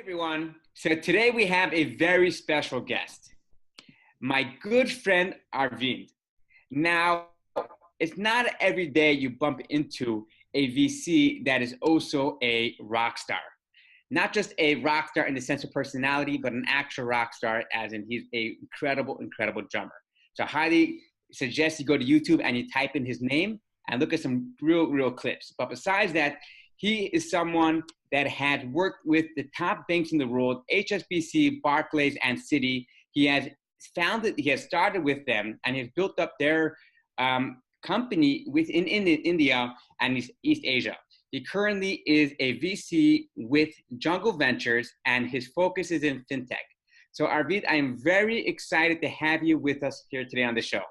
Everyone. So today we have a very special guest, my good friend Arvind. Now, it's not every day you bump into a VC that is also a rock star. Not just a rock star in the sense of personality, but an actual rock star, as in he's an incredible, incredible drummer. So I highly suggest you go to YouTube and you type in his name and look at some real clips. But besides that, he is someone that had worked with the top banks in the world, HSBC, Barclays, and Citi. He has started with them and has built up their company within India and East Asia. He currently is a VC with Jungle Ventures, and his focus is in fintech. So Arvind, I am very excited to have you with us here today on the show.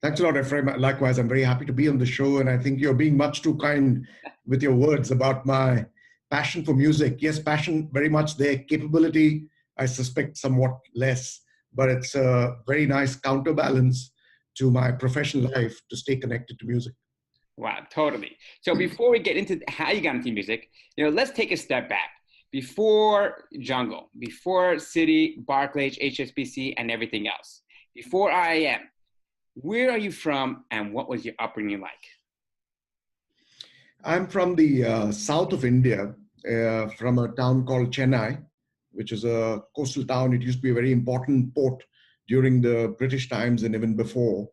Thanks a lot, Ephraim. Likewise, I'm very happy to be on the show, and I think you're being much too kind with your words about my passion for music. Yes, passion very much there. Capability, I suspect somewhat less, but it's a very nice counterbalance to my professional life to stay connected to music. Wow, totally. So before we get into how you got into music, let's take a step back. Before Jungle, before Citi, Barclays, HSBC, and everything else, before IIM, where are you from and what was your upbringing like? I'm from the south of India, from a town called Chennai, which is a coastal town. It used to be a very important port during the British times and even before.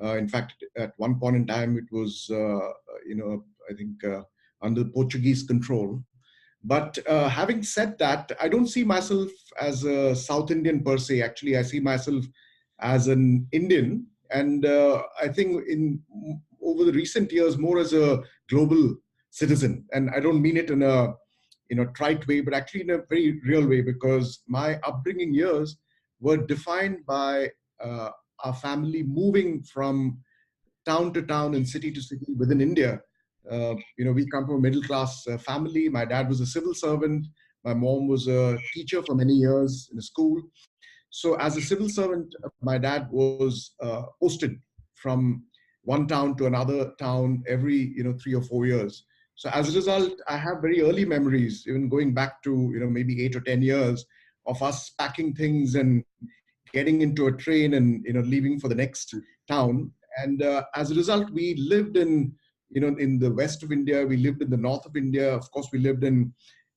In fact, at one point in time, it was, I think under Portuguese control. But having said that, I don't see myself as a South Indian per se. Actually, I see myself as an Indian. And I think over the recent years, more as a global citizen. And I don't mean it in a trite way, but actually in a very real way, because my upbringing years were defined by our family moving from town to town and city to city within India. We come from a middle-class family. My dad was a civil servant. My mom was a teacher for many years in a school. So as a civil servant, my dad was posted from one town to another town every 3 or 4 years. So as a result, I have very early memories, even going back to maybe 8 or 10 years, of us packing things and getting into a train and leaving for the next town. And as a result, we lived in the west of India. We lived in the north of India. Of course, we lived in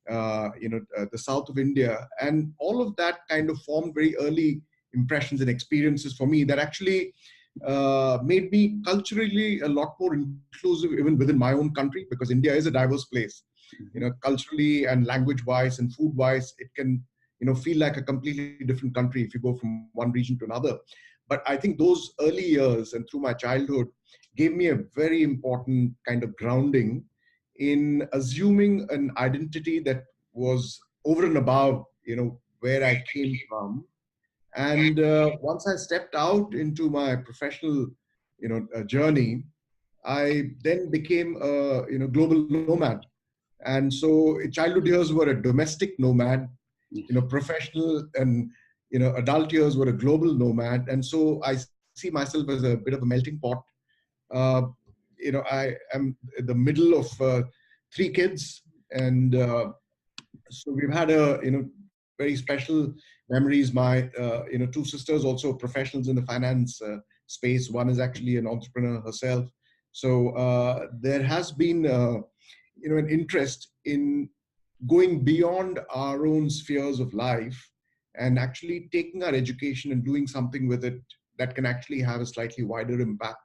the south of India, and all of that kind of formed very early impressions and experiences for me that actually made me culturally a lot more inclusive even within my own country, because India is a diverse place, culturally and language-wise and food-wise. It can feel like a completely different country if you go from one region to another. But I think those early years and through my childhood gave me a very important kind of grounding in assuming an identity that was over and above, where I came from. And once I stepped out into my professional, journey, I then became a, global nomad. And so childhood years were a domestic nomad, professional and, adult years were a global nomad. And so I see myself as a bit of a melting pot. I am in the middle of 3 kids, and so we've had very special memories. My 2 sisters also professionals in the finance space. One is actually an entrepreneur herself. So there has been an interest in going beyond our own spheres of life and actually taking our education and doing something with it that can actually have a slightly wider impact.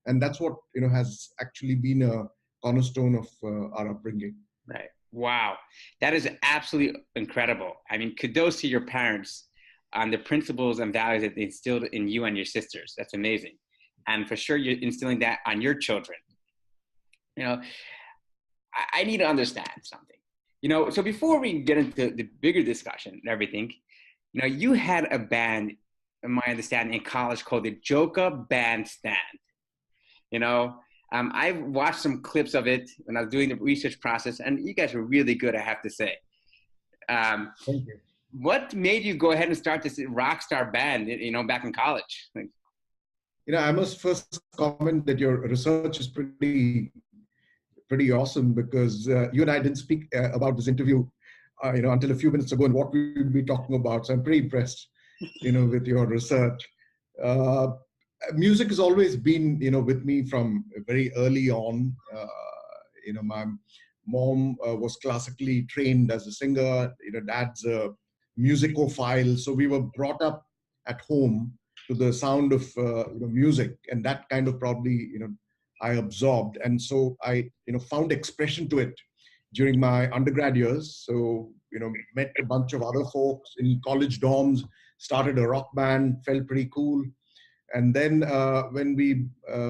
And that's what has actually been a cornerstone of our upbringing. Right. Wow. That is absolutely incredible. I mean, kudos to your parents on the principles and values that they instilled in you and your sisters. That's amazing. And for sure, you're instilling that on your children. I need to understand something. So before we get into the bigger discussion and everything, you had a band, in my understanding, in college called the JokaBands stand. I've watched some clips of it when I was doing the research process, and you guys were really good, I have to say. Thank you. What made you go ahead and start this rock star band, back in college? I must first comment that your research is pretty awesome, because you and I didn't speak about this interview until a few minutes ago and what we will be talking about. So I'm pretty impressed, with your research. Uh, Music has always been, with me from very early on. My mom was classically trained as a singer. Dad's a musicophile. So we were brought up at home to the sound of music, and that kind of probably I absorbed, and so I found expression to it during my undergrad years. So met a bunch of other folks in college dorms, started a rock band, felt pretty cool. And then when we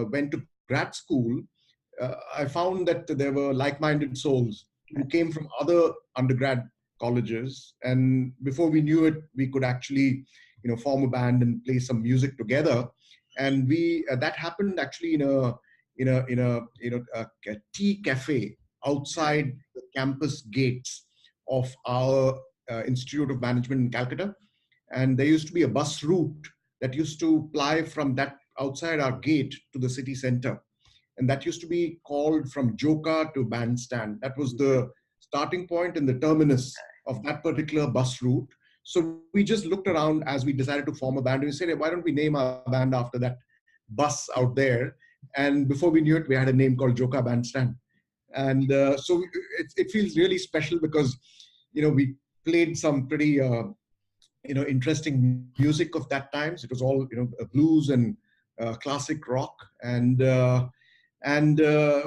went to grad school, I found that there were like-minded souls who came from other undergrad colleges, and before we knew it, we could actually, form a band and play some music together. And we that happened actually a tea cafe outside the campus gates of our Institute of Management in Calcutta, and there used to be a bus route that used to ply from that outside our gate to the city center. And that used to be called from Joka to Bandstand. That was the starting point and the terminus of that particular bus route. So we just looked around as we decided to form a band. And we said, hey, why don't we name our band after that bus out there? And before we knew it, we had a name called Joka Bandstand. And so it feels really special because, we played some pretty interesting music of that times. It was all blues and classic rock, and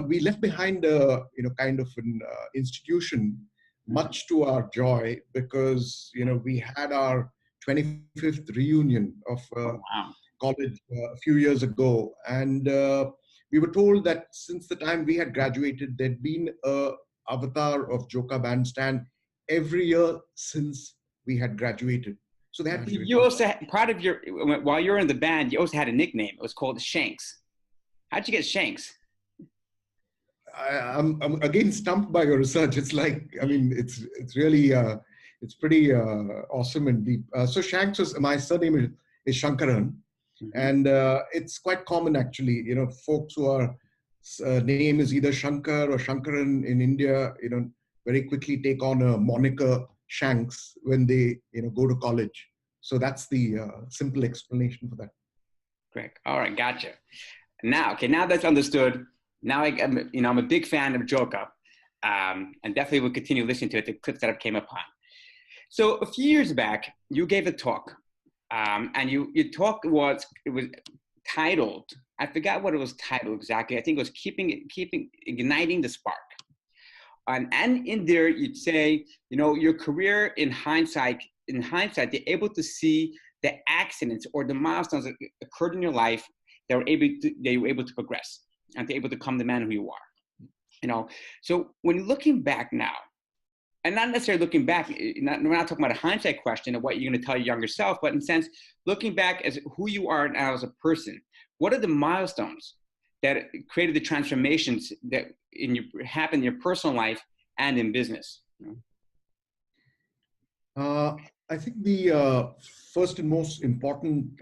we left behind a kind of an institution, much to our joy, because we had our 25th reunion of college a few years ago, and we were told that since the time we had graduated, there'd been a avatar of Joka Bandstand every year since we had graduated. So they had you also had, part of your, while you were in the band, you also had a nickname. It was called Shanks. How'd you get Shanks? I'm again stumped by your research. It's like, I mean, it's really it's pretty awesome and deep. So Shanks was, my surname is Sankaran, and it's quite common actually. Folks who are name is either Shankar or Shankaran in India, very quickly take on a moniker Shanks when they go to college. So that's the simple explanation for that. Great. All right, gotcha. Now that's understood. Now I'm a big fan of Joka, and definitely will continue listening to it. The clips that I came upon. So a few years back, you gave a talk, and your talk was titled. I forgot what it was titled exactly. I think it was keeping igniting the spark. And in there, you'd say, your career in hindsight, they're able to see the accidents or the milestones that occurred in your life that they were able to progress and to able to become the man who you are. So when looking back now, and not necessarily looking back, we're not talking about a hindsight question of what you're going to tell your younger self, but in a sense, looking back as who you are now as a person, what are the milestones that created the transformations that happened in your personal life and in business? I think the first and most important,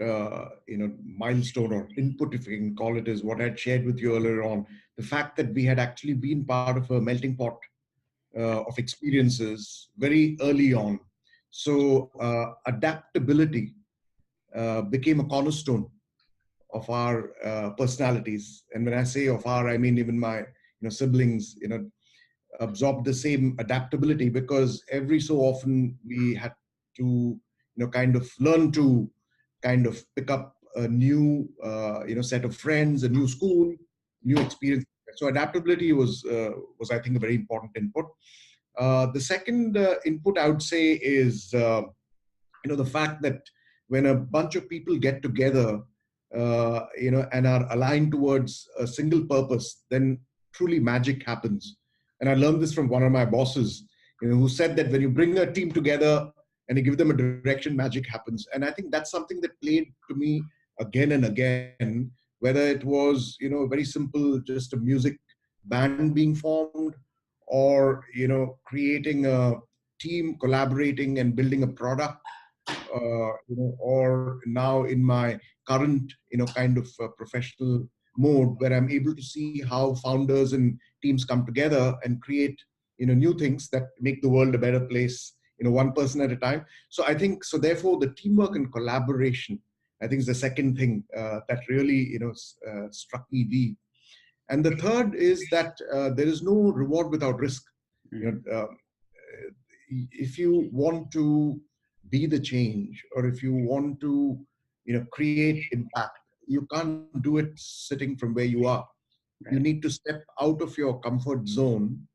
milestone or input, if you can call it, is what I had shared with you earlier on. The fact that we had actually been part of a melting pot of experiences very early on. So adaptability became a cornerstone of our personalities. And when I say of our, I mean even my siblings, absorbed the same adaptability, because every so often we had to kind of learn to kind of pick up a new set of friends, a new school, new experience. So adaptability was I think a very important input. The second input I would say is the fact that when a bunch of people get together and are aligned towards a single purpose, then truly magic happens. And I learned this from one of my bosses, who said that when you bring a team together and you give them a direction, magic happens. And I think that's something that played to me again and again, whether it was, very simple, just a music band being formed, or, creating a team, collaborating and building a product, or now in my current, kind of professional mode, where I'm able to see how founders and teams come together and create, new things that make the world a better place, one person at a time. So I think, so therefore the teamwork and collaboration, I think, is the second thing that really, struck me deep. And the third is that there is no reward without risk. If you want to be the change, or if you want to, create impact, you can't do it sitting from where you are. Right. You need to step out of your comfort zone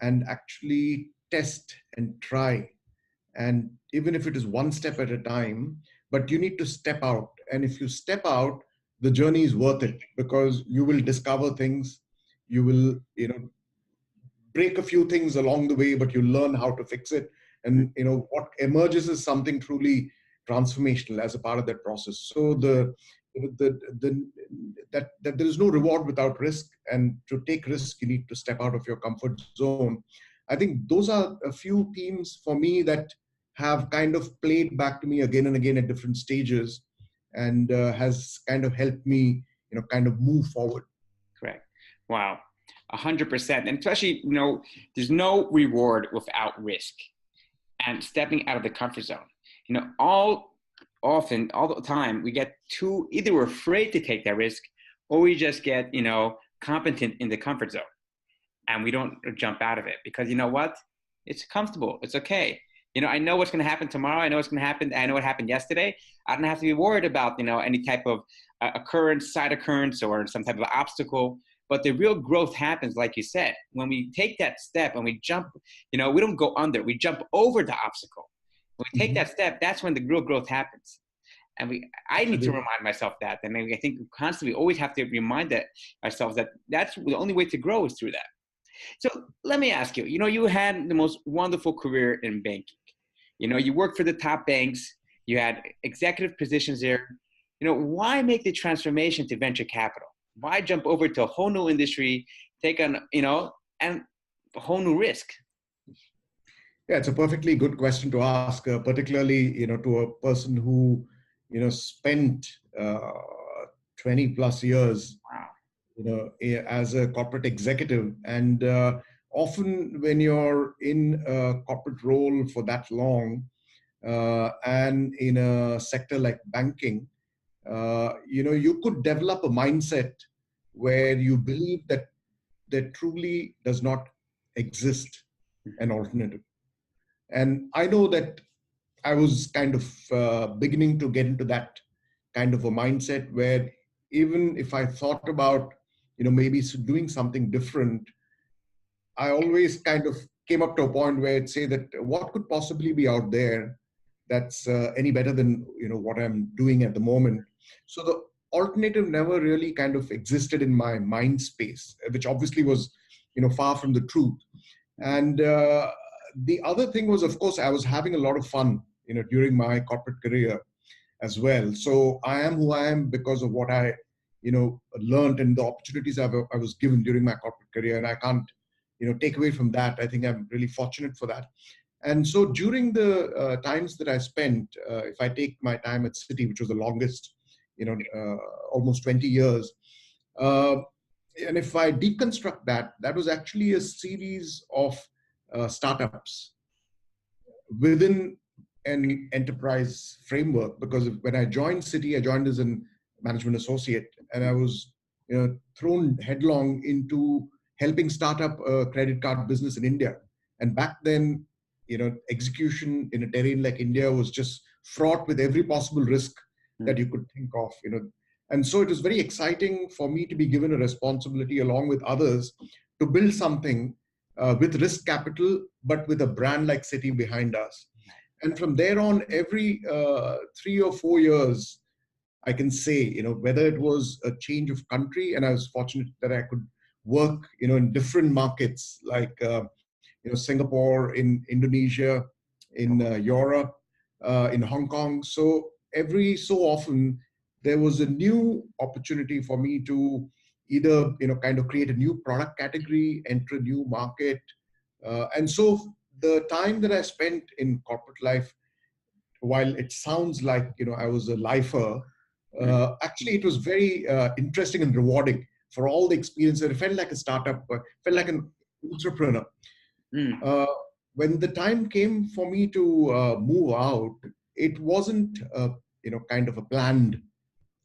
and actually test and try. And even if it is one step at a time, but you need to step out. And if you step out, the journey is worth it, because you will discover things. You will, break a few things along the way, but you learn how to fix it. And what emerges is something truly transformational as a part of that process. So that there is no reward without risk, and to take risk, you need to step out of your comfort zone. I think those are a few themes for me that have kind of played back to me again and again at different stages, and has kind of helped me, kind of move forward. Correct. Wow. 100%. And especially, there's no reward without risk and stepping out of the comfort zone. All the time, we get either we're afraid to take that risk, or we just get, competent in the comfort zone and we don't jump out of it, because you know what? It's comfortable. It's okay. I know what's going to happen tomorrow. I know what's going to happen. I know what happened yesterday. I don't have to be worried about, any type of occurrence, side occurrence, or some type of obstacle. But the real growth happens, like you said, when we take that step and we jump, we don't go under, we jump over the obstacle. When we take that step, that's when the real growth happens. And I need to remind myself that. And I think we constantly always have to remind ourselves that that's the only way to grow is through that. So let me ask you, you had the most wonderful career in banking. You worked for the top banks, you had executive positions there. Why make the transformation to venture capital? Why jump over to a whole new industry, take on, and a whole new risk? Yeah, it's a perfectly good question to ask, particularly, to a person who, spent 20 plus years, as a corporate executive. And often when you're in a corporate role for that long, and in a sector like banking, you could develop a mindset where you believe that there truly does not exist an alternative. And I know that I was kind of beginning to get into that kind of a mindset where, even if I thought about, maybe doing something different, I always kind of came up to a point where I'd say that what could possibly be out there that's any better than, what I'm doing at the moment. So the alternative never really kind of existed in my mind space, which obviously was, far from the truth. And the other thing was, of course, I was having a lot of fun, during my corporate career as well. So I am who I am because of what I, learned and the opportunities I was given during my corporate career. And I can't, take away from that. I think I'm really fortunate for that. And so during the times that I spent, if I take my time at Citi, which was the longest, almost 20 years, and if I deconstruct that, that was actually a series of startups within an enterprise framework. Because when I joined Citi, I joined as a management associate, and I was thrown headlong into helping start up a credit card business in India. And back then, execution in a terrain like India was just fraught with every possible risk that you could think of. And so it was very exciting for me to be given a responsibility along with others to build something with risk capital, but with a brand like Citi behind us. And from there on, every 3 or 4 years, I can say, whether it was a change of country, and I was fortunate that I could work, in different markets like, Singapore, in Indonesia, in Europe, in Hong Kong. So every so often, there was a new opportunity for me to either, kind of create a new product category, enter a new market. And so the time that I spent in corporate life, while it sounds like, I was a lifer, actually it was very interesting and rewarding for all the experience. It felt like a startup, felt like an entrepreneur. Mm. Uh, when the time came for me to move out, it wasn't, kind of a planned,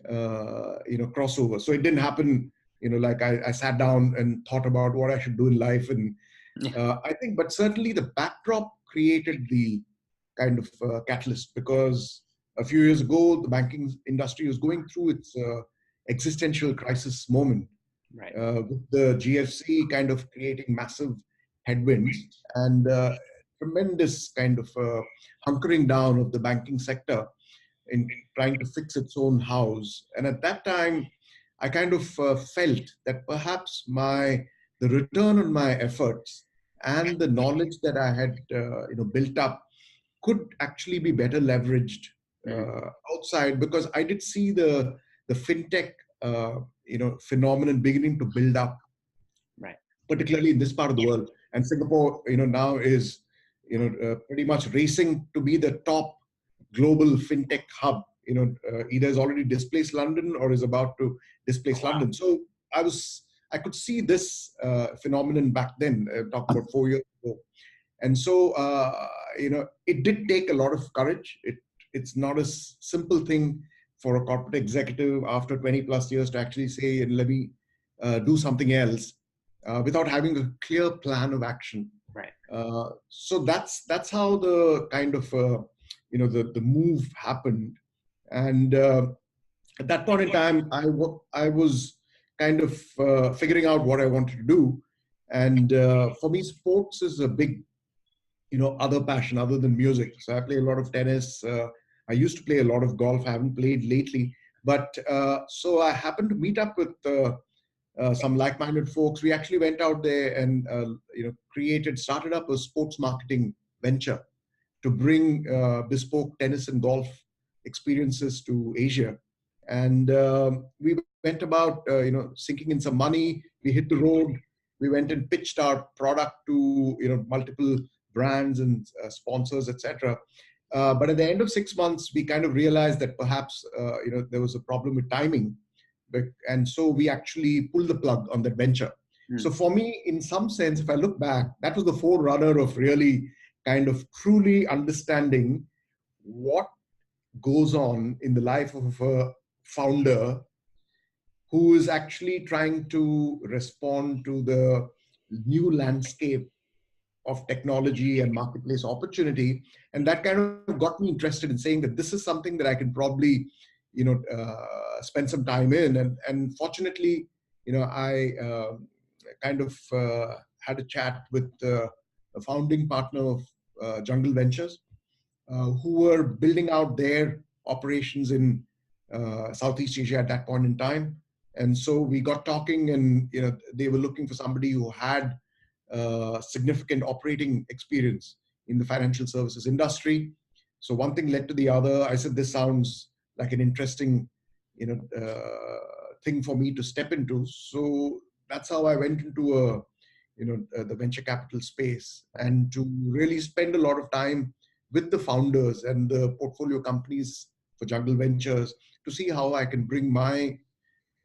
crossover. So it didn't happen, like I sat down and thought about what I should do in life. And Yeah. I think, but certainly the backdrop created the kind of catalyst, because a few years ago, the banking industry was going through its existential crisis moment, Right. with the GFC kind of creating massive headwinds and tremendous kind of hunkering down of the banking sector in trying to fix its own house. And at that time, I kind of felt that perhaps the return on my efforts and the knowledge that I had built up could actually be better leveraged Mm. outside, because I did see the fintech phenomenon beginning to build up, Right. particularly in this part of the world. And Singapore, now is pretty much racing to be the top global fintech hub. Either has already displaced London or is about to Oh, displace wow. London. So I could see this phenomenon back then, talking about 4 years ago. And so it did take a lot of courage. It's not a simple thing for a corporate executive after 20 plus years to actually say, let me do something else, without having a clear plan of action. Right. So that's how the kind of the move happened. And at that point in time, I was kind of figuring out what I wanted to do. And for me, sports is a big other passion other than music. So I play a lot of tennis. I used to play a lot of golf. I haven't played lately, but so I happened to meet up with some like-minded folks. We actually went out there and started up a sports marketing venture to bring bespoke tennis and golf experiences to Asia. And we went about sinking in some money. We hit the road. We went and pitched our product to multiple brands and sponsors, etc. But at the end of 6 months, we kind of realized that perhaps there was a problem with timing, and so we actually pulled the plug on that venture. Mm. So for me, in some sense, if I look back, that was the forerunner of really kind of truly understanding what goes on in the life of a founder who is actually trying to respond to the new landscape of technology and marketplace opportunity. And that kind of got me interested in saying that this is something that I can probably spend some time in. And fortunately, I kind of had a chat with a founding partner of Jungle Ventures, who were building out their operations in Southeast Asia at that point in time. And so we got talking, and they were looking for somebody who had significant operating experience in the financial services industry. So one thing led to the other. I said, this sounds like an interesting, thing for me to step into. So that's how I went into the venture capital space, and to really spend a lot of time with the founders and the portfolio companies for Jungle Ventures to see how I can bring my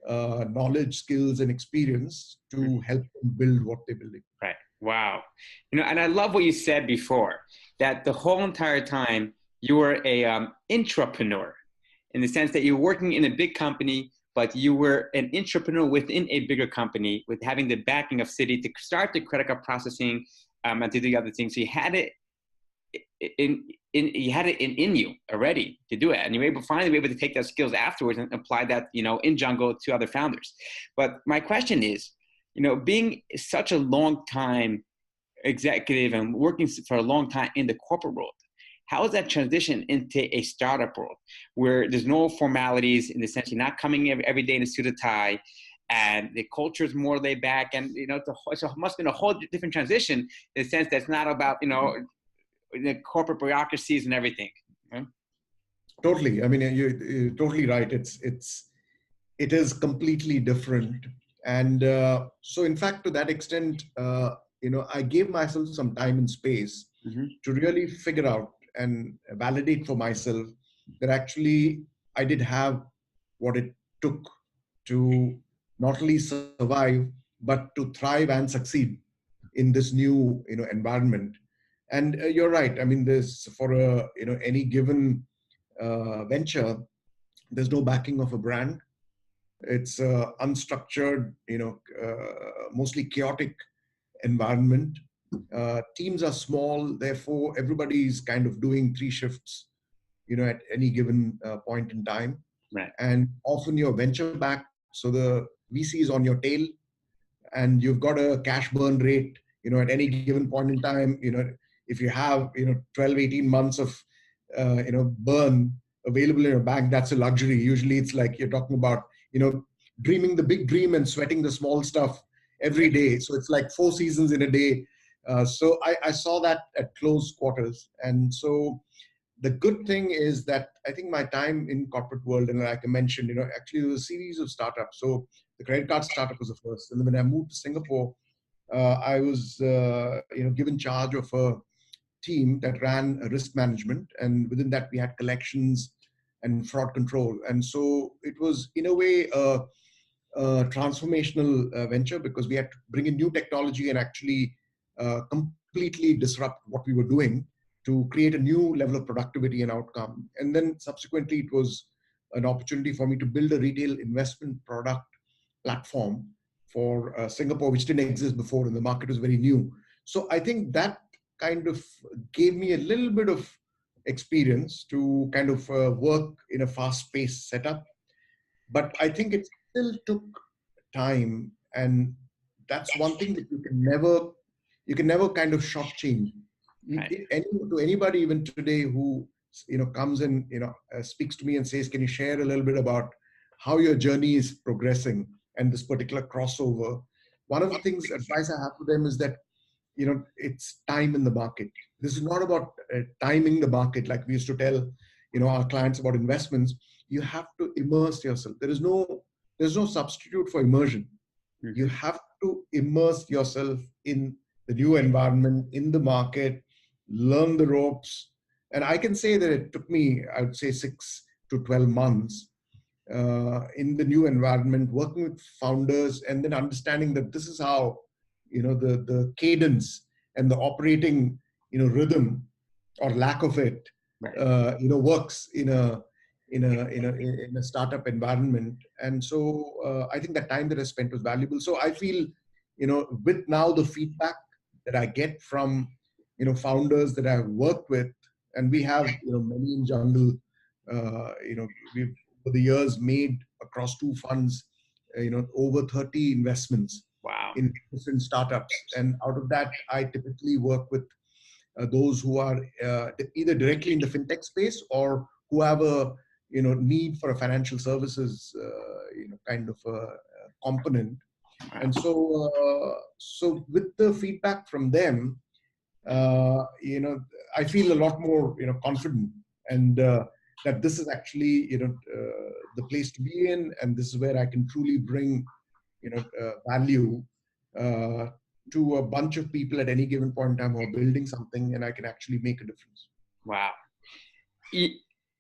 knowledge, skills, and experience to help them build what they're building. Right. Wow. And I love what you said before, that the whole entire time you were a intrapreneur, in the sense that you're working in a big company, but you were an intrapreneur within a bigger company with having the backing of Citi to start the credit card processing, and to do the other things. So you had it in you already to do it, and you were finally able to take those skills afterwards and apply that in Jungle to other founders. But my question is, being such a long time executive and working for a long time in the corporate world, how is that transition into a startup world where there's no formalities, in the sense you're not coming every day in a suit and tie, and the culture is more laid back, and it must have been a whole different transition, in the sense that's not about the corporate bureaucracies and everything. Right? Totally. I mean, you're totally right. It is completely different. And so, in fact, to that extent, I gave myself some time and space to really figure out and validate for myself that actually I did have what it took to not only survive, but to thrive and succeed in this new, environment. And you're right. I mean, there's for a, any given venture, there's no backing of a brand. It's unstructured, mostly chaotic environment. Teams are small, therefore everybody's kind of doing three shifts, at any given point in time. Right. And often you're venture backed, so the VC is on your tail, and you've got a cash burn rate, at any given point in time. If you have 12, 18 months of burn available in your bank, that's a luxury. Usually it's like you're talking about dreaming the big dream and sweating the small stuff every day. So it's like 4 seasons in a day. So I saw that at close quarters. And so the good thing is that I think my time in corporate world, and like I mentioned, actually there was a series of startups. So the credit card startup was the first. And then when I moved to Singapore, I was given charge of a team that ran risk management, and within that we had collections and fraud control. And so it was in a way a transformational venture, because we had to bring in new technology and actually completely disrupt what we were doing to create a new level of productivity and outcome. And then subsequently it was an opportunity for me to build a retail investment product platform for Singapore, which didn't exist before, and the market was very new. So I think that kind of gave me a little bit of experience to kind of work in a fast-paced setup. But I think it still took time, and that's one thing that you can never kind of shortchange. Right. To anybody even today who comes and speaks to me and says, "Can you share a little bit about how your journey is progressing and this particular crossover?" One of the things advice I have for them is that it's time in the market. This is not about timing the market like we used to tell our clients about investments. You have to immerse yourself. There's no substitute for immersion. Mm-hmm. You have to immerse yourself in the new environment, in the market, learn the ropes. And I can say that it took me, I would say, 6 to 12 months in the new environment, working with founders, and then understanding that this is how the cadence and the operating rhythm or lack of it Right. works in a startup environment. And so I think that time that I spent was valuable. So I feel with now the feedback that I get from founders that I've worked with, and we have many in jungle, we've over the years made across 2 funds over 30 investments. Wow. In different startups. And out of that, I typically work with those who are either directly in the fintech space or who have a need for a financial services kind of a component. Wow. And so with the feedback from them, I feel a lot more confident, and that this is actually the place to be in, and this is where I can truly bring value to a bunch of people at any given point in time who are building something, and I can actually make a difference. Wow.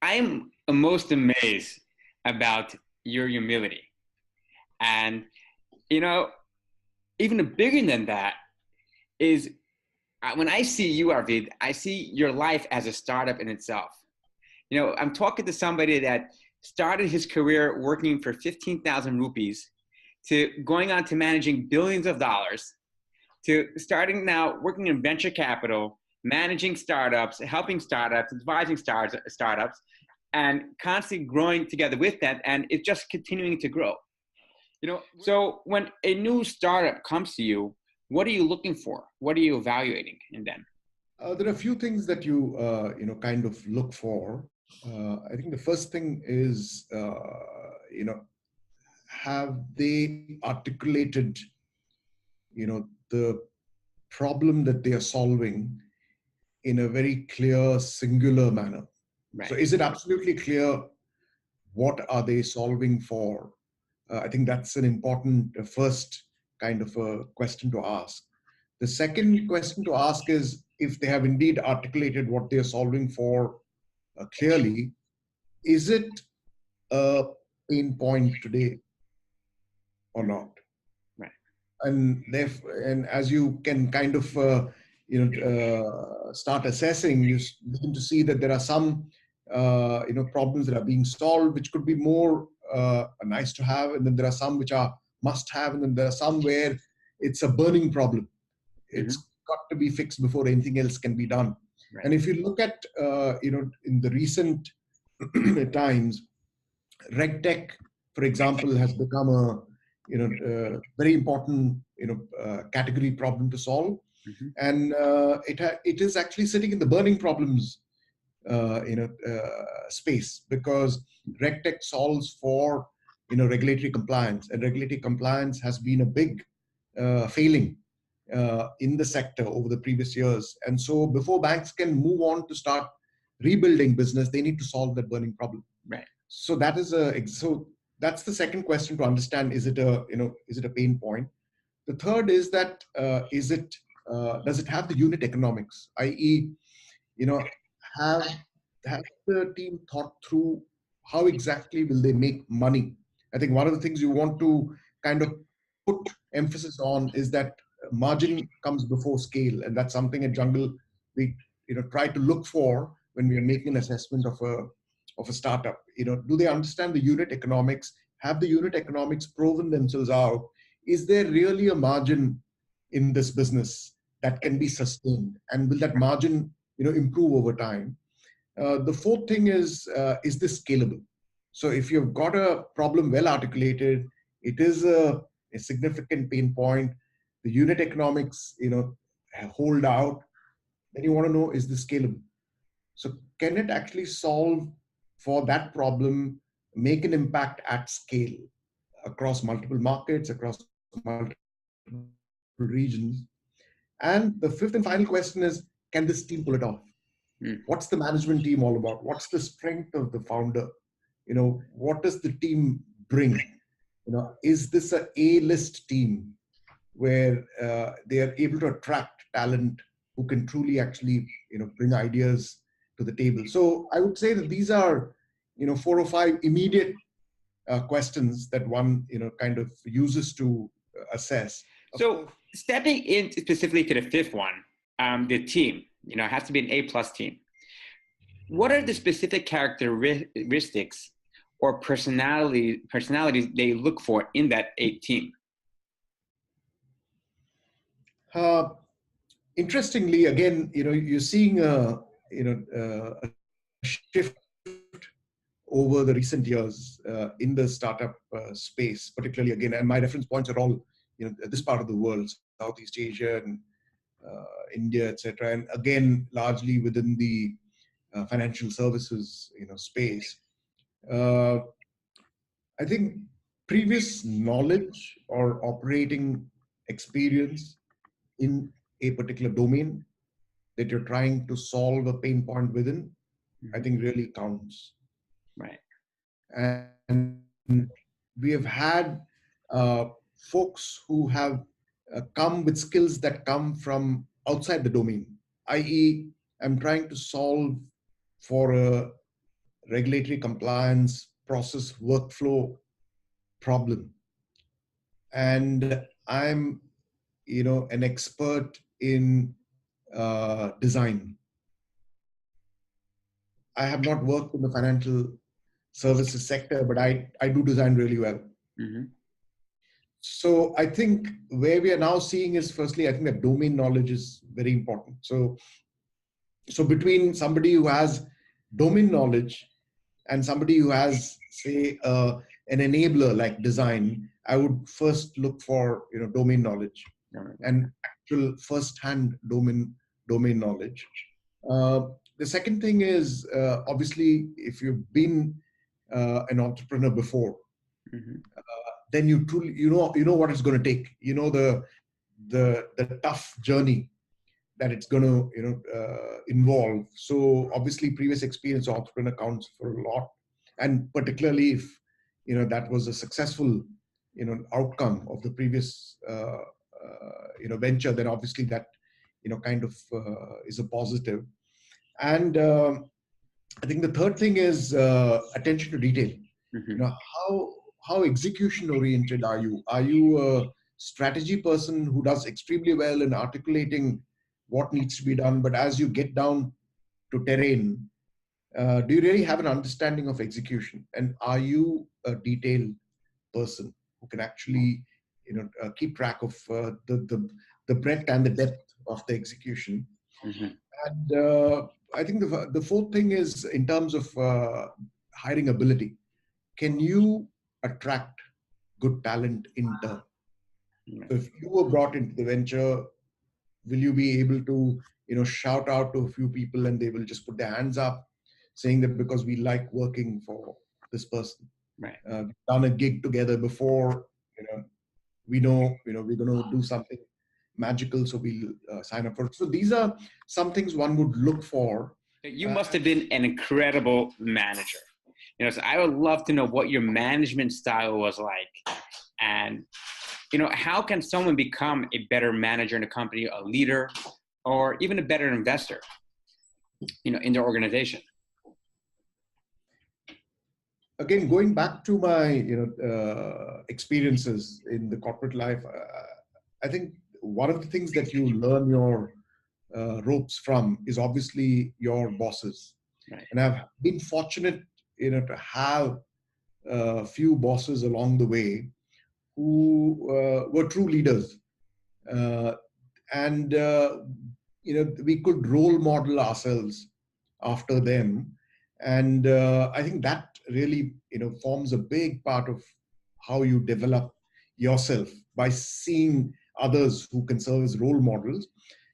I'm most amazed about your humility. And, even bigger than that is when I see you, Arvind, I see your life as a startup in itself. I'm talking to somebody that started his career working for 15,000 rupees to going on to managing billions of dollars, to starting now working in venture capital, managing startups, helping startups, advising startups, and constantly growing together with that. And it's just continuing to grow. So when a new startup comes to you, what are you looking for? What are you evaluating in them? There are a few things that you kind of look for. I think the first thing is have they articulated the problem that they are solving in a very clear, singular manner. Right. So is it absolutely clear what are they solving for? I think that's an important first kind of a question to ask. The second question to ask is, if they have indeed articulated what they're solving for clearly, is it a pain point today or not? Right. and as you can kind of start assessing, begin to see that there are some problems that are being solved, which could be more nice to have, and then there are some which are must have, and then there are some where it's a burning problem. It's got to be fixed before anything else can be done. Right. And if you look at in the recent times, regtech, for example, has become a very important category problem to solve, and it is actually sitting in the burning problems space, because regtech solves for regulatory compliance, and regulatory compliance has been a big failing in the sector over the previous years. And so before banks can move on to start rebuilding business, they need to solve that burning problem. Right. So that's the second question to understand: is it a pain point? The third is that does it have the unit economics, i.e., have the team thought through how exactly will they make money? I think one of the things you want to kind of put emphasis on is that margin comes before scale, and that's something at Jungle we try to look for when we are making an assessment of a startup. Do they understand the unit economics? Have the unit economics proven themselves out? Is there really a margin in this business that can be sustained, and will that margin improve over time? The fourth thing is this scalable? So if you've got a problem well articulated, it is a significant pain point, the unit economics hold out, then you want to know, is this scalable? So can it actually solve for that problem, make an impact at scale across multiple markets, across multiple regions? And the fifth and final question is, can this team pull it off? What's the management team all about? What's the strength of the founder? What does the team bring? Is this a A-list team where they are able to attract talent who can truly actually bring ideas to the table? So I would say that these are 4 or 5 immediate questions that one kind of uses to assess. So stepping in specifically to the fifth one, the team, it has to be an A+ team. What are the specific characteristics or personalities they look for in that A team? Interestingly, again, you're seeing a shift over the recent years in the startup space, particularly again, and my reference points are all this part of the world, Southeast Asia and India, etc., and again largely within the financial services space. I think previous knowledge or operating experience in a particular domain that you're trying to solve a pain point within, I think really counts. Right. And we have had folks who have come with skills that come from outside the domain, i.e., I'm trying to solve for a regulatory compliance process workflow problem, and I'm an expert in design. I have not worked in the financial services sector, but I do design really well. So I think where we are now seeing is, firstly, I think that domain knowledge is very important. So between somebody who has domain knowledge and somebody who has, say, an enabler like design, I would first look for domain knowledge and actual first-hand domain knowledge. The second thing is, obviously, if you've been an entrepreneur before, then you truly you know what it's going to take. The tough journey that it's going to involve. So obviously, previous experience of entrepreneur counts for a lot, and particularly if that was a successful outcome of the previous venture, then obviously that kind of is a positive. And I think the third thing is attention to detail. How execution oriented are you? Are you strategy person who does extremely well in articulating what needs to be done. But as you get down to terrain, do you really have an understanding of execution? And are you a detailed person who can actually, keep track of the breadth and the depth of the execution? Mm-hmm. And I think the fourth thing is in terms of hiring ability. Can you attract good talent in turn? So if you were brought into the venture, will you be able to, shout out to a few people and they will just put their hands up saying that because we like working for this person? Right. We've done a gig together before, we know, we're going to do something magical, so we'll sign up for it. So these are some things one would look for. You must have been an incredible manager. So I would love to know what your management style was like, and how can someone become a better manager in a company, a leader, or even a better investor, in their organization? Again, going back to my experiences in the corporate life, I think one of the things that you learn your ropes from is obviously your bosses. Right. And I've been fortunate, to have a few bosses along the way who were true leaders, and we could role model ourselves after them. And I think that really forms a big part of how you develop yourself, by seeing others who can serve as role models.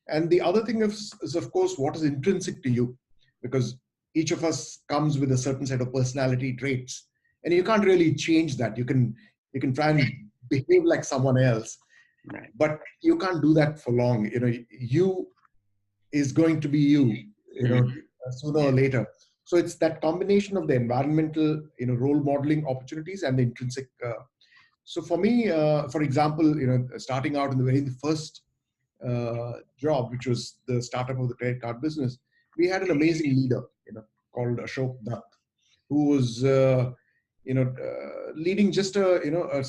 And the other thing is of course what is intrinsic to you, because each of us comes with a certain set of personality traits, and you can't really change that. You can try and behave like someone else, Right. but you can't do that for long. You is going to be you, sooner or later. So it's that combination of the environmental, role modeling opportunities and the intrinsic. So for me, for example, starting out in the very first job, which was the startup of the credit card business, we had an amazing leader, called Ashok Dutt, who was, leading just a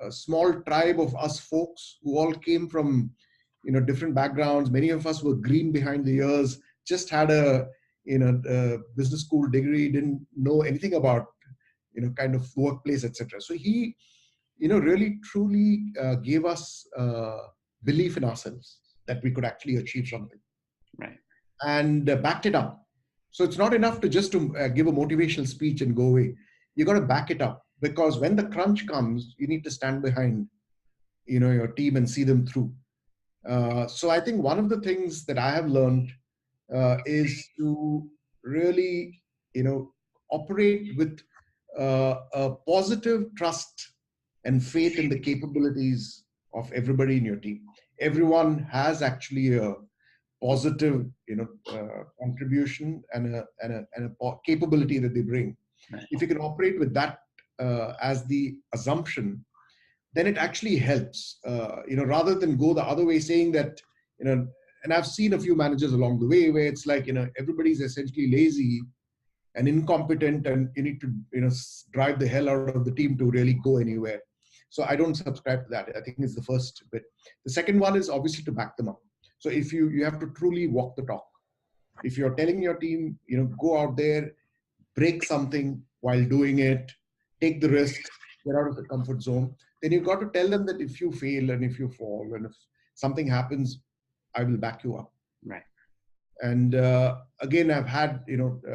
small tribe of us folks who all came from, different backgrounds. Many of us were green behind the ears, just had a business school degree, didn't know anything about, kind of workplace, etc. So he, really truly gave us belief in ourselves that we could actually achieve something. Right. And backed it up. So it's not enough to just to give a motivational speech and go away. You got to back it up, because when the crunch comes, you need to stand behind, your team and see them through. So I think one of the things that I have learned is to really, operate with a positive trust and faith in the capabilities of everybody in your team. Everyone has actually a positive, contribution and a capability that they bring. Right. If you can operate with that as the assumption, then it actually helps. Rather than go the other way, saying that, and I've seen a few managers along the way where it's like, everybody's essentially lazy and incompetent, and you need to, drive the hell out of the team to really go anywhere. So I don't subscribe to that. I think it's the first bit. The second one is obviously to back them up. So if you have to truly walk the talk. If you're telling your team, go out there, break something while doing it, take the risk, get out of the comfort zone, then you've got to tell them that if you fail and if you fall and if something happens, I will back you up. Right. And again, I've had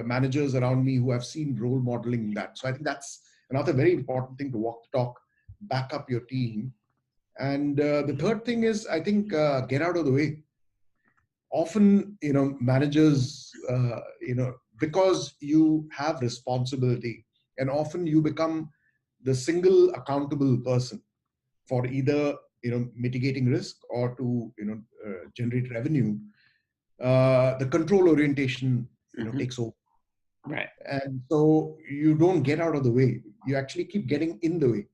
managers around me who have seen role modeling that. So I think that's another very important thing, to walk the talk, back up your team. And the third thing is, I think, get out of the way. Often, managers, because you have responsibility, and often you become the single accountable person for either, mitigating risk or to, generate revenue. The control orientation, takes over. Right. And so you don't get out of the way. You actually keep getting in the way.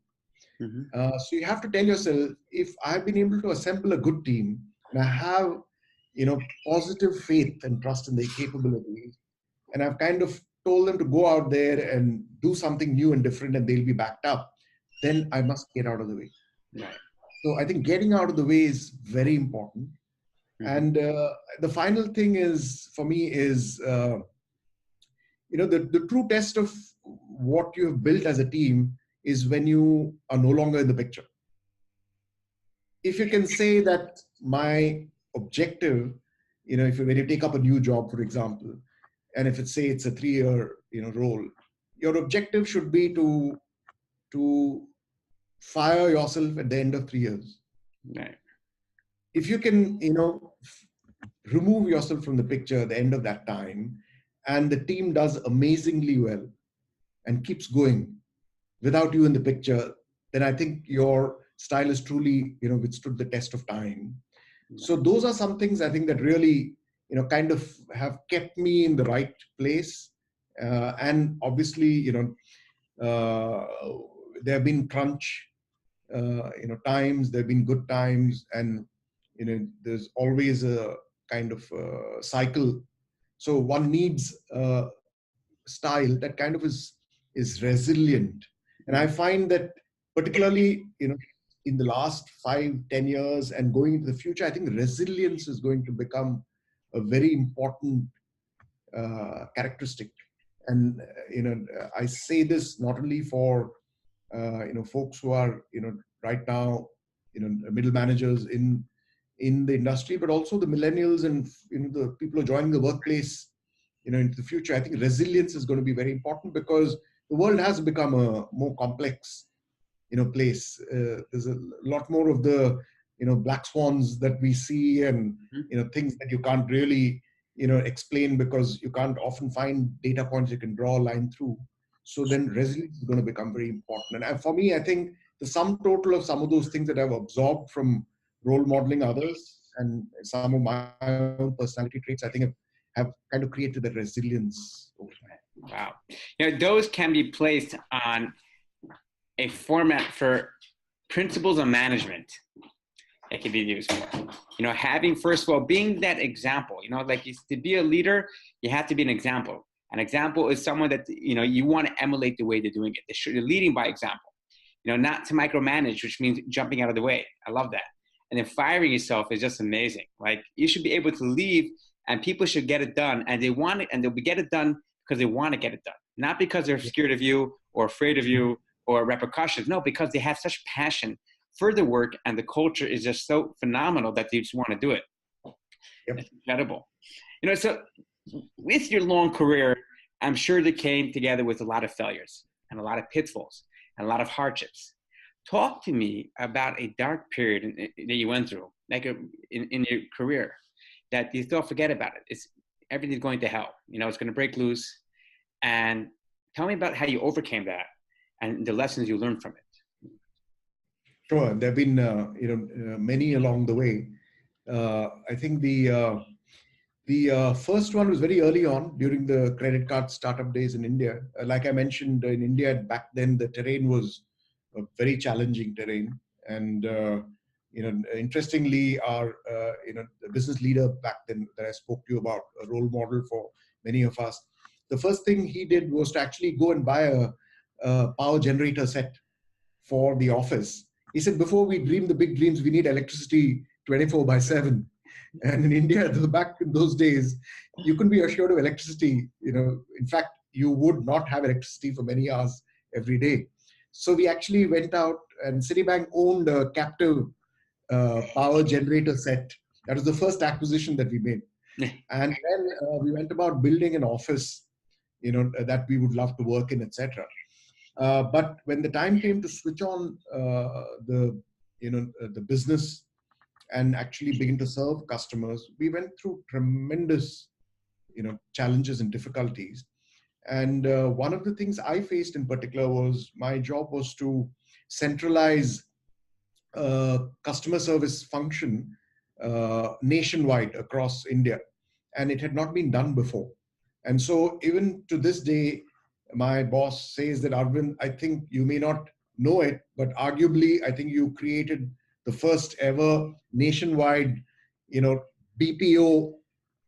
So you have to tell yourself, if I've been able to assemble a good team and I have, positive faith and trust in their capabilities, and I've kind of told them to go out there and do something new and different, and they'll be backed up, then I must get out of the way. Right. So I think getting out of the way is very important. And the final thing is, for me, is the true test of what you have built as a team is when you are no longer in the picture. If you can say that my objective, when you take up a new job, for example, and if it's a 3-year role, your objective should be to fire yourself at the end of 3 years. Right. If you can remove yourself from the picture at the end of that time, and the team does amazingly well and keeps going without you in the picture, then I think your style is truly withstood the test of time. So those are some things I think that really kind of have kept me in the right place. And obviously there have been crunch times, there have been good times, and there's always a kind of cycle. So one needs a style that kind of is resilient. And I find that particularly in the last 5-10 years and going into the future, I think resilience is going to become a very important characteristic. And I say this not only for folks who are right now middle managers in the industry, but also the millennials and the people who are joining the workplace into the future. I think resilience is going to be very important because the world has become a more complex place. There's a lot more of the black swans that we see, and things that you can't really explain because you can't often find data points you can draw a line through. So then resilience is going to become very important. And for me, I think the sum total of some of those things that I've absorbed from role modeling others and some of my own personality traits, I think have kind of created that resilience over time. Wow. Those can be placed on a format for principles of management. It can be used for, having, first of all, being that example, like to be a leader, you have to be an example. An example is someone that, you want to emulate the way they're doing it. They're leading by example, not to micromanage, which means jumping out of the way. I love that. And then firing yourself is just amazing. Like, you should be able to leave and people should get it done, and they want it, and they'll get it done because they want to get it done. Not because they're scared of you or afraid of you or repercussions. No, because they have such passion for the work, and the culture is just so phenomenal that they just want to do it. Yep. It's incredible. So with your long career, I'm sure that came together with a lot of failures and a lot of pitfalls and a lot of hardships. Talk to me about a dark period that you went through, like in your career, that you thought, forget about it. Everything's going to hell. It's going to break loose. And tell me about how you overcame that and the lessons you learned from it. Sure. There have been many along the way. I think the first one was very early on during the credit card startup days in India. Like I mentioned, in India back then, the terrain was a very challenging terrain. And interestingly, our the business leader back then that I spoke to you about, a role model for many of us, the first thing he did was to actually go and buy a power generator set for the office. He said, before we dream the big dreams, we need electricity 24/7. And in India, back in those days, you couldn't be assured of electricity. In fact, you would not have electricity for many hours every day. So we actually went out, and Citibank owned a captive power generator set. That was the first acquisition that we made. And then we went about building an office, that we would love to work in, etc. But when the time came to switch on the business and actually begin to serve customers, we went through tremendous, challenges and difficulties. And one of the things I faced in particular was my job was to centralize customer service function nationwide across India. And it had not been done before. And so even to this day, my boss says that, Arvind, I think you may not know it, but arguably, I think you created the first ever nationwide, BPO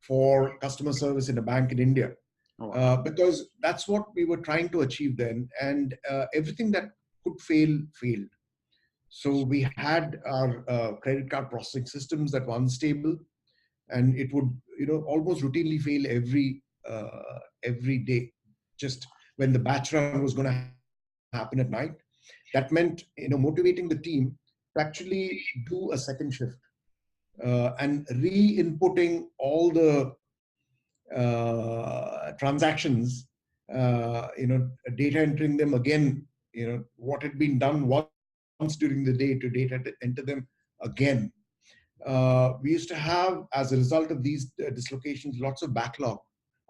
for customer service in a bank in India. Oh, wow. Because that's what we were trying to achieve then. And everything that could fail, failed. So we had our credit card processing systems that were unstable, and it would, almost routinely fail every day. Just when the batch run was going to happen at night, that meant, motivating the team to actually do a second shift, and re-inputting all the transactions, data entering them again, what had been done once during the day to data to enter them again. We used to have, as a result of these dislocations, lots of backlog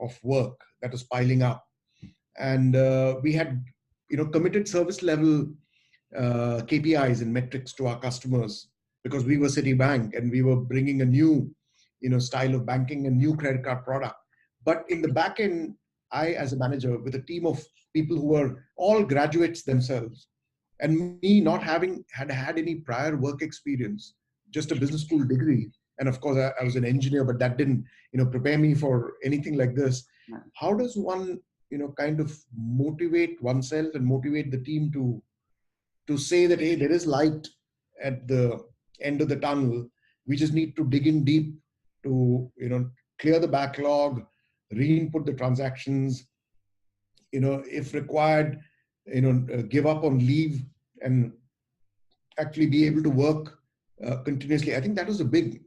of work that was piling up. And we had, committed service level KPIs and metrics to our customers, because we were Citibank and we were bringing a new, style of banking, a new credit card product. But in the back end, I, as a manager, with a team of people who were all graduates themselves, and me not having had any prior work experience, just a business school degree, and of course I was an engineer, but that didn't, prepare me for anything like this. How does one, kind of motivate oneself and motivate the team to say that, hey, there is light at the end of the tunnel. We just need to dig in deep to, clear the backlog, re-input the transactions, if required, give up on leave and actually be able to work continuously. I think that was a big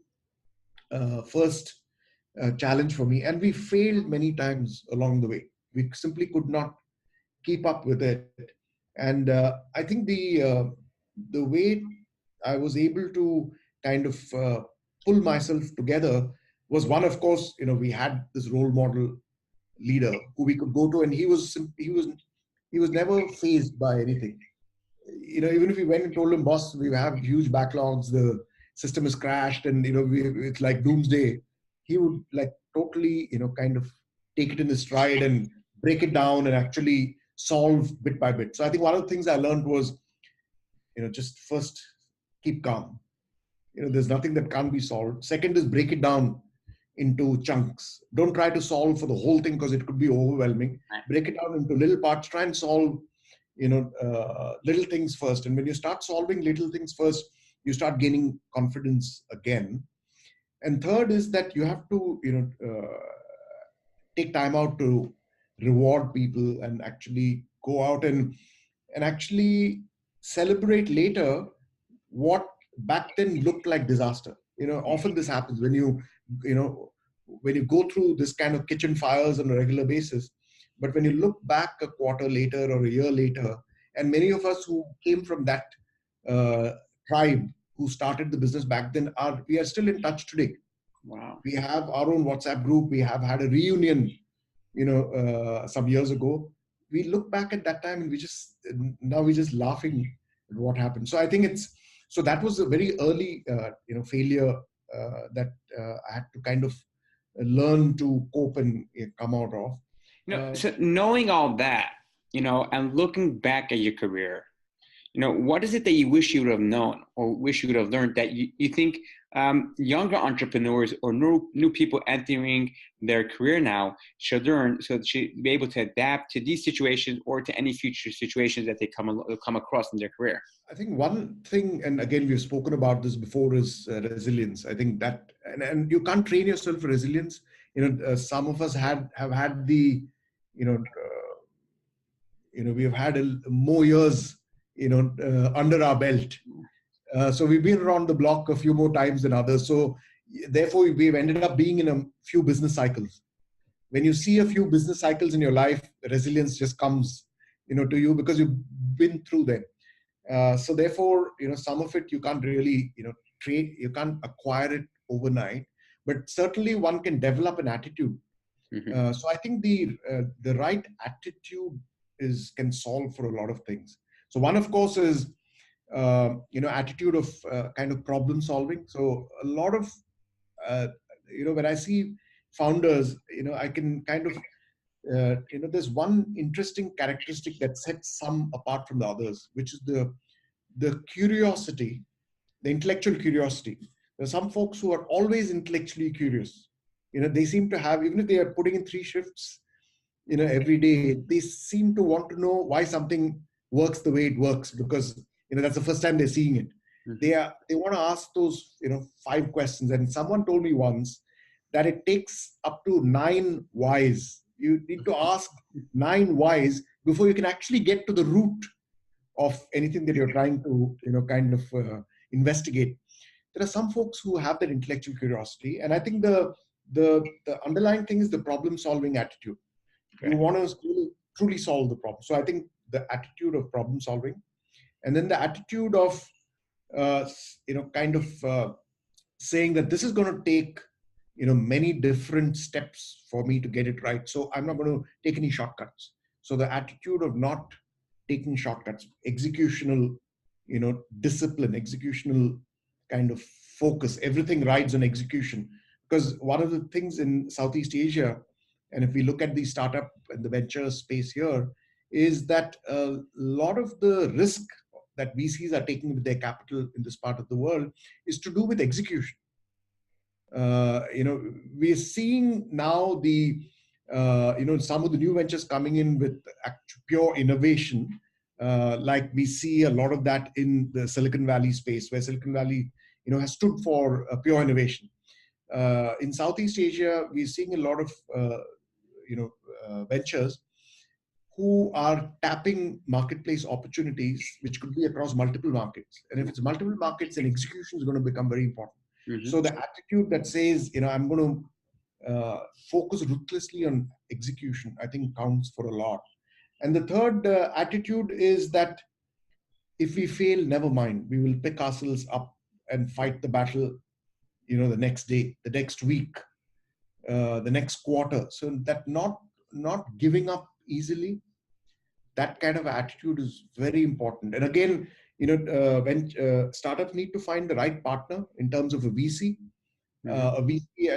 first challenge for me. And we failed many times along the way. We simply could not keep up with it. And I think the way I was able to kind of pull myself together was, one, of course, we had this role model leader who we could go to, and he was never fazed by anything. Even if we went and told him, boss, we have huge backlogs, the system is crashed, and it's like doomsday, he would like totally, kind of take it in his stride and break it down and actually solve bit by bit. So I think one of the things I learned was, just first, keep calm. There's nothing that can't be solved. Second is, break it down into chunks. Don't try to solve for the whole thing, because it could be overwhelming. Break it down into little parts. Try and solve, little things first. And when you start solving little things first, you start gaining confidence again. And third is that you have to, take time out to reward people and actually go out and actually celebrate later what back then looked like disaster. Often this happens when when you go through this kind of kitchen fires on a regular basis. But when you look back a quarter later or a year later, and many of us who came from that uh, tribe who started the business back then, we are still in touch today. Wow. We have our own WhatsApp group. We have had a reunion, some years ago. We look back at that time and now we're just laughing at what happened. So I think so that was a very early, failure that I had to kind of learn to cope and come out of. So knowing all that, and looking back at your career, what is it that you wish you would have known or wish you would have learned that you think younger entrepreneurs or new people entering their career now should learn, so that should be able to adapt to these situations or to any future situations that they come across in their career? I think one thing, and again, we've spoken about this before, is resilience. I think that, and you can't train yourself for resilience. Some of us have had the, we've had more years, under our belt. So we've been around the block a few more times than others. So therefore, we've ended up being in a few business cycles. When you see a few business cycles in your life, resilience just comes, to you, because you've been through them. So therefore, some of it you can't really, train, you can't acquire it overnight, but certainly one can develop an attitude. Mm-hmm. So I think the right attitude can solve for a lot of things. So one, of course, is attitude of kind of problem solving. So a lot of when I see founders, I can kind of there's one interesting characteristic that sets some apart from the others, which is the curiosity, the intellectual curiosity. There are some folks who are always intellectually curious. They seem to have, even if they are putting in 3 shifts, every day, they seem to want to know why something works the way it works, because that's the first time they're seeing it. Mm-hmm. They want to ask those 5 questions. And someone told me once that it takes up to 9 whys. You need to ask 9 whys before you can actually get to the root of anything that you're trying to kind of investigate. There are some folks who have that intellectual curiosity, and I think the underlying thing is the problem solving attitude. Okay. You want to truly solve the problem. So I think the attitude of problem solving, and then the attitude of kind of saying that this is going to take many different steps for me to get it right, so I'm not going to take any shortcuts. So the attitude of not taking shortcuts, executional discipline, executional kind of focus. Everything rides on execution, because one of the things in Southeast Asia, and if we look at the startup and the venture space here, is that a lot of the risk that VCs are taking with their capital in this part of the world is to do with execution. We're seeing now some of the new ventures coming in with pure innovation. Like we see a lot of that in the Silicon Valley space, where Silicon Valley, has stood for pure innovation. In Southeast Asia, we're seeing a lot of, ventures who are tapping marketplace opportunities, which could be across multiple markets. And if it's multiple markets, then execution is going to become very important. Mm-hmm. So the attitude that says, I'm going to focus ruthlessly on execution, I think counts for a lot. And the third attitude is that if we fail, never mind. We will pick ourselves up and fight the battle, the next day, the next week, the next quarter. So that not giving up easily, that kind of attitude is very important. And again, when startups need to find the right partner in terms of a VC. A VC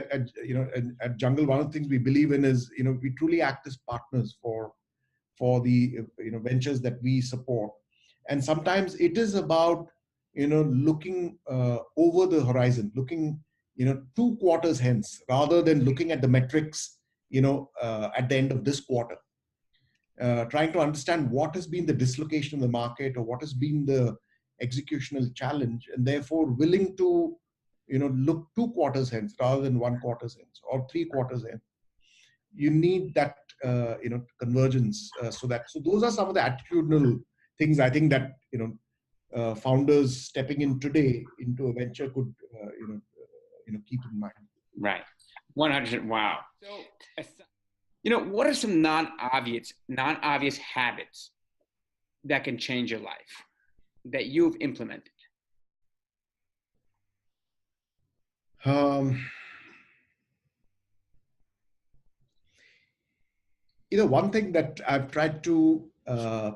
at Jungle, one of the things we believe in is, we truly act as partners for the ventures that we support. And sometimes it is about looking over the horizon, looking 2 quarters hence, rather than looking at the metrics at the end of this quarter. Trying to understand what has been the dislocation in the market, or what has been the executional challenge, and therefore willing to look 2 quarters hence rather than 1 quarter's hence or 3 quarters hence. You need that convergence. So those are some of the attitudinal things I think that founders stepping in today into a venture could keep in mind. Right. 100%. Wow. So, what are some non-obvious habits that can change your life that you've implemented? One thing that I've tried to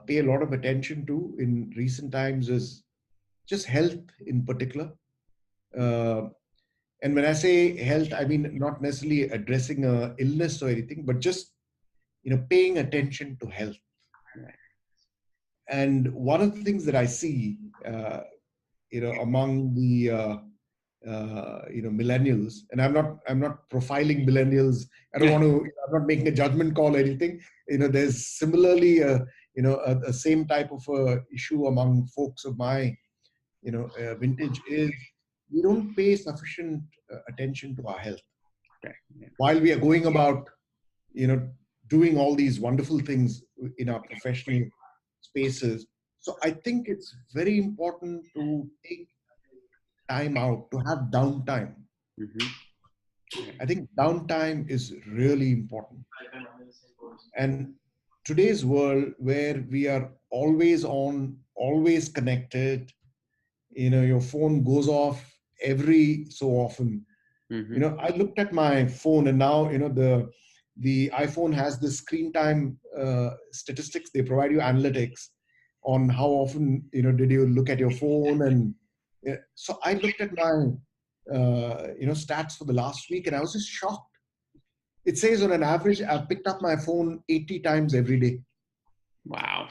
pay a lot of attention to in recent times is just health in particular. And when I say health, I mean not necessarily addressing a illness or anything, but just paying attention to health. Right. And one of the things that I see, among the millennials, and I'm not profiling millennials. I don't want to. I'm not making a judgment call or anything. There's similarly a same type of issue among folks of my vintage is we don't pay sufficient attention to our health. Okay. Yeah. While we are going about doing all these wonderful things in our professional spaces. So I think it's very important to take time out, to have downtime. Mm-hmm. I think downtime is really important. And today's world, where we are always on, always connected, your phone goes off every so often. Mm-hmm. I looked at my phone, and now the iPhone has the screen time statistics. They provide you analytics on how often did you look at your phone. And so I looked at my stats for the last week, and I was just shocked. It says on an average I've picked up my phone 80 times every day. Wow.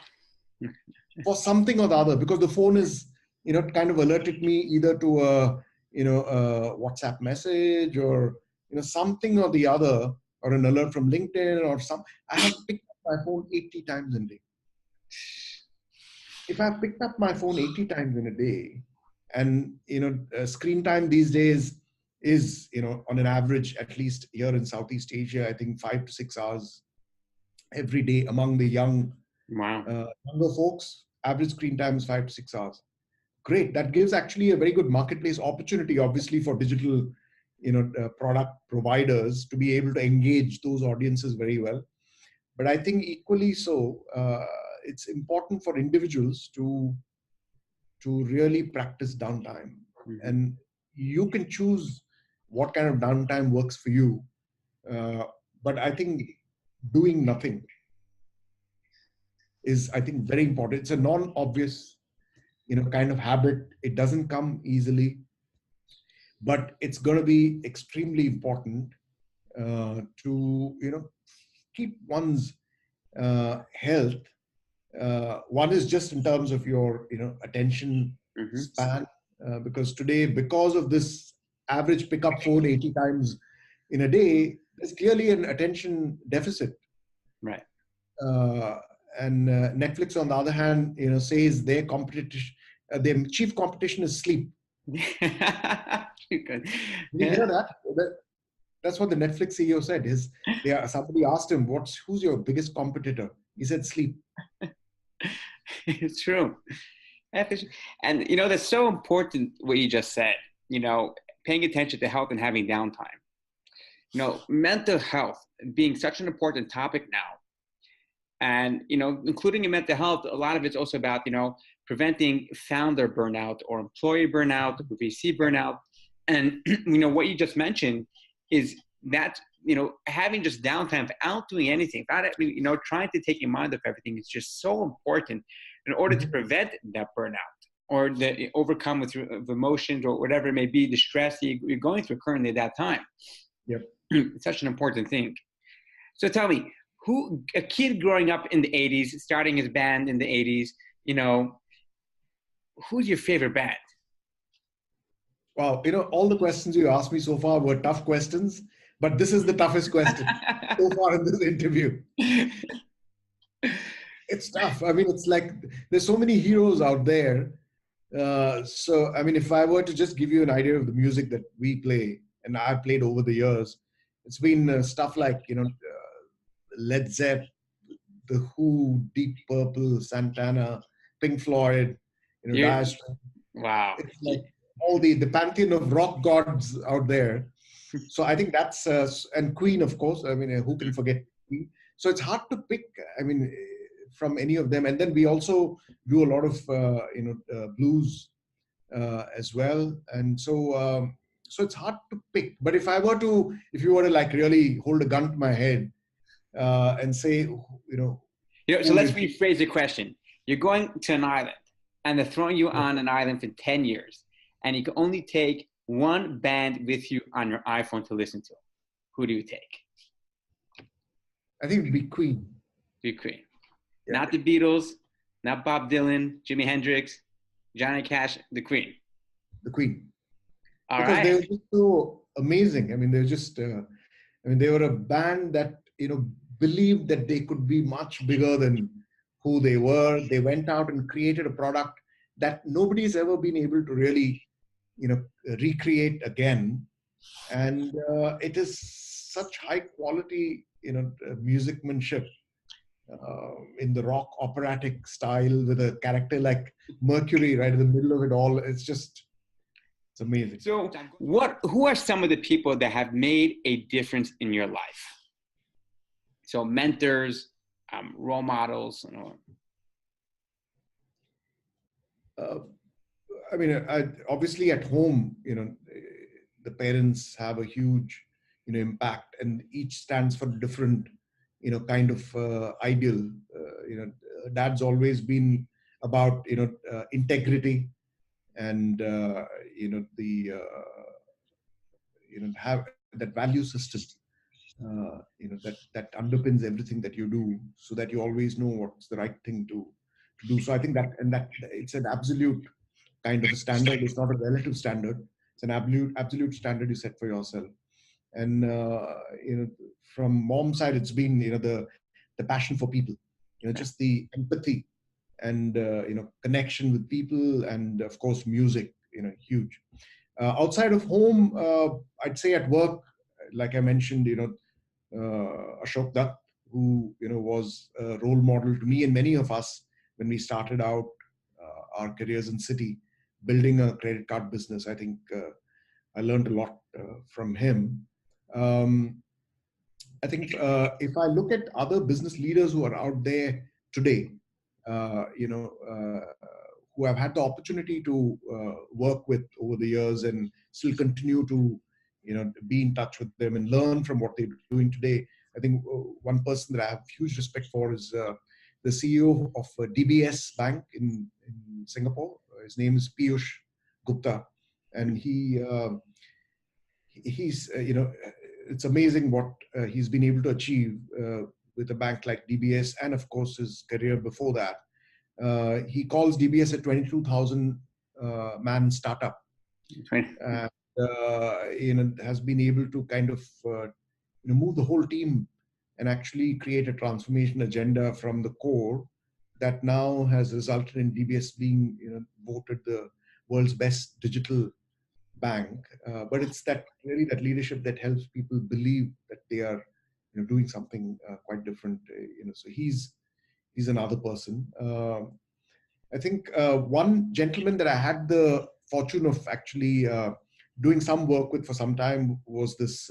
For something or the other, because the phone is kind of alerted me either to a WhatsApp message or something or the other, or an alert from LinkedIn or some. I have picked up my phone 80 times a day. if I've picked up my phone 80 times in a day, and screen time these days is, on an average, at least here in Southeast Asia, I think 5 to 6 hours every day among the Wow. younger folks. Average screen time is 5 to 6 hours. Great. That gives actually a very good marketplace opportunity, obviously, for digital, product providers to be able to engage those audiences very well. But I think equally so, it's important for individuals to really practice downtime. Mm-hmm. And you can choose what kind of downtime works for you. Uh, but I think doing nothing is, I think, very important. It's a non-obvious, kind of habit. It doesn't come easily, but it's going to be extremely important to, keep one's health. One is just in terms of your, attention Mm-hmm. span, because today, because of this average pick up phone 80 times in a day, there's clearly an attention deficit. Right. And Netflix, on the other hand, says their competition, their chief competition is sleep. Good. Did you hear that? That's what the Netflix CEO said. Somebody asked him, who's your biggest competitor? He said sleep. It's true. And that's so important what you just said, paying attention to health and having downtime. Mental health being such an important topic now. And, including in mental health, a lot of it's also about, preventing founder burnout or employee burnout, or VC burnout. And, what you just mentioned is that, having just downtime without doing anything, without, trying to take your mind off everything is just so important in order to prevent that burnout or the overcome with emotions or whatever it may be, the stress that you're going through currently at that time. Yep. It's such an important thing. So tell me, a kid growing up in the 80s, starting his band in the 80s, who's your favorite band? Wow, all the questions you asked me so far were tough questions, but this is the toughest question so far in this interview. It's tough. I mean, it's like there's so many heroes out there. So, I mean, if I were to just give you an idea of the music that we play, and I've played over the years, it's been stuff like, Led Zepp, The Who, Deep Purple, Santana, Pink Floyd, Dire Straits. Wow. It's like all the pantheon of rock gods out there. So I think that's, and Queen, of course. I mean, who can forget Queen? So it's hard to pick, I mean, from any of them. And then we also do a lot of, blues as well. And so, so it's hard to pick. But if you were to like really hold a gun to my head and say, so let's rephrase the question. You're going to an island and they're throwing you on an island for 10 years and you can only take one band with you on your iPhone to listen to. Who do you take? I think it'd be Queen. Queen. Yeah. Not the Beatles, not Bob Dylan, Jimi Hendrix, Johnny Cash, the Queen. The Queen. Because they were just so amazing. I mean, they were just, they were a band that, believed that they could be much bigger than who they were. They went out and created a product that nobody's ever been able to really, recreate again. And it is such high quality, musicmanship in the rock operatic style with a character like Mercury right in the middle of it all. It's amazing. So who are some of the people that have made a difference in your life? So mentors, role models. I mean, obviously at home, the parents have a huge, impact, and each stands for different, kind of ideal. Dad's always been about, integrity and, have that value system. That underpins everything that you do, so that you always know what's the right thing to do. So I think that it's an absolute kind of a standard. It's not a relative standard. It's an absolute standard you set for yourself. And from mom's side, it's been the passion for people. Just the empathy and connection with people, and of course music, huge. Outside of home, I'd say at work, like I mentioned, Ashok Dutt, who was a role model to me and many of us when we started out our careers in Citi, building a credit card business. I think I learned a lot from him. Um, I think if I look at other business leaders who are out there today, uh, you know, uh, who I've had the opportunity to work with over the years and still continue to, be in touch with them and learn from what they're doing today. I think one person that I have huge respect for is the CEO of DBS Bank in Singapore. His name is Piyush Gupta, and he's it's amazing what he's been able to achieve with a bank like DBS, and of course his career before that. He calls DBS a 22,000 man startup, and has been able to kind of move the whole team and actually create a transformation agenda from the core that now has resulted in DBS being voted the world's best digital bank. But it's that really that leadership that helps people believe that they are doing something quite different. So he's another person. I think one gentleman that I had the fortune of actually doing some work with for some time was this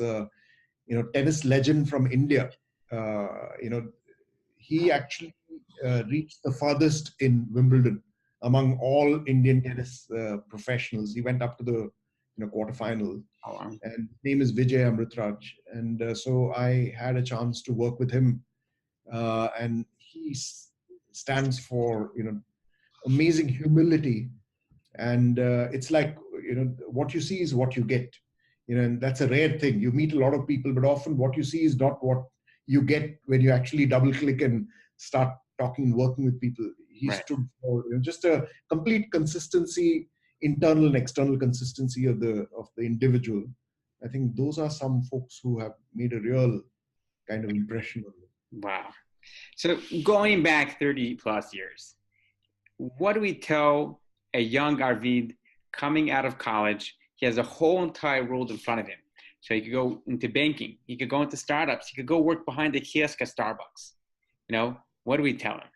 tennis legend from India. Uh, you know, he actually reached the farthest in Wimbledon among all Indian tennis professionals. He went up to the quarterfinal, Oh, wow. and his name is Vijay Amritraj. And so I had a chance to work with him, and he stands for amazing humility, and it's like what you see is what you get, and that's a rare thing. You meet a lot of people, but often what you see is not what you get when you actually double click and start talking and working with people. He Right. stood for just a complete consistency, internal and external consistency of the individual. I think those are some folks who have made a real kind of impression on me. Wow. So going back 30 plus years, what do we tell a young Arvind coming out of college? He has a whole entire world in front of him. So he could go into banking, he could go into startups, he could go work behind the kiosk at Starbucks. What do we tell him?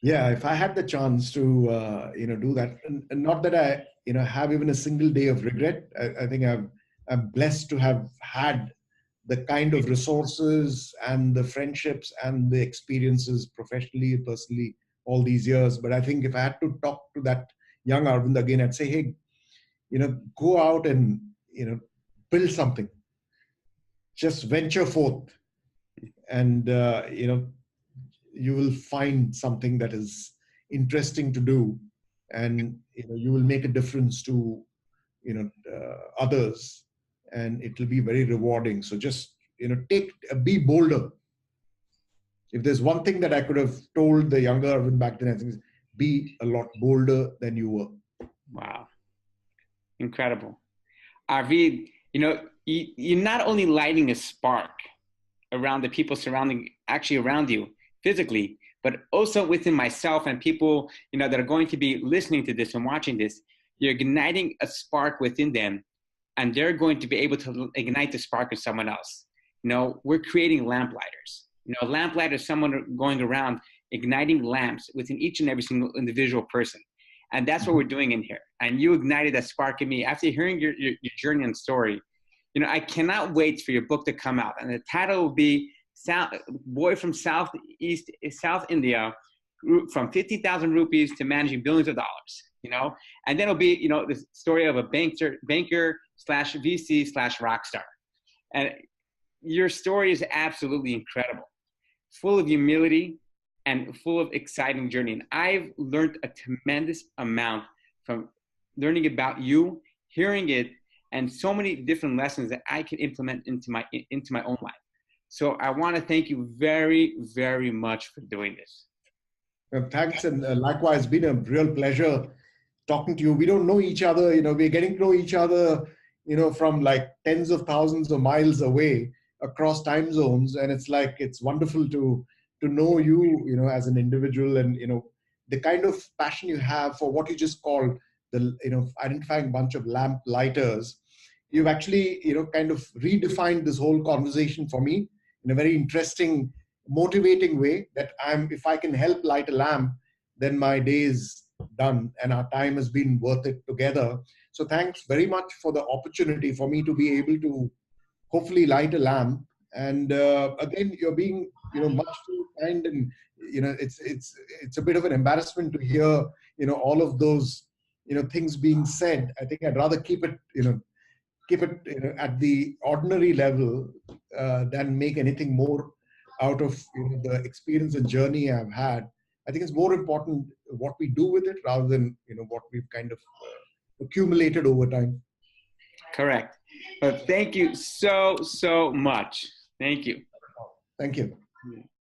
Yeah, if I had the chance to do that, and not that I have even a single day of regret. I think I'm blessed to have had the kind of resources and the friendships and the experiences professionally, personally, all these years. But I think if I had to talk to that young Arvind again, I'd say, hey, go out and build something. Just venture forth, and you will find something that is interesting to do, and you will make a difference to others, and it will be very rewarding. So just be bolder. If there's one thing that I could have told the younger Arvind back then, I think is be a lot bolder than you were. Wow. Incredible. Arvind, you're not only lighting a spark around the people around you physically, but also within myself and people, that are going to be listening to this and watching this. You're igniting a spark within them, and they're going to be able to ignite the spark in someone else. We're creating lamplighters. Lamplighter is someone going around igniting lamps within each and every single individual person. And that's what we're doing in here. And you ignited that spark in me. After hearing your journey and story, I cannot wait for your book to come out. And the title will be Boy from South India, from 50,000 rupees to managing billions of dollars, and then it'll be, the story of a banker slash VC slash rock star. And your story is absolutely incredible, full of humility and full of exciting journey. And I've learned a tremendous amount from learning about you, hearing it, and so many different lessons that I can implement into my own life. So I want to thank you very, very much for doing this. Thanks, and likewise, it's been a real pleasure talking to you. We don't know each other, we're getting to know each other, from like tens of thousands of miles away across time zones, and it's wonderful to to know you, as an individual, and the kind of passion you have for what you just called the, identifying a bunch of lamplighters. You've actually, kind of redefined this whole conversation for me in a very interesting, motivating way. That if I can help light a lamp, then my day is done and our time has been worth it together. So thanks very much for the opportunity for me to be able to hopefully light a lamp. And again, you're being, much too kind, and it's a bit of an embarrassment to hear, all of those, things being said. I think I'd rather keep it, at the ordinary level than make anything more out of the experience and journey I've had. I think it's more important what we do with it rather than what we've kind of accumulated over time. Correct. But thank you so much. Thank you. Thank you.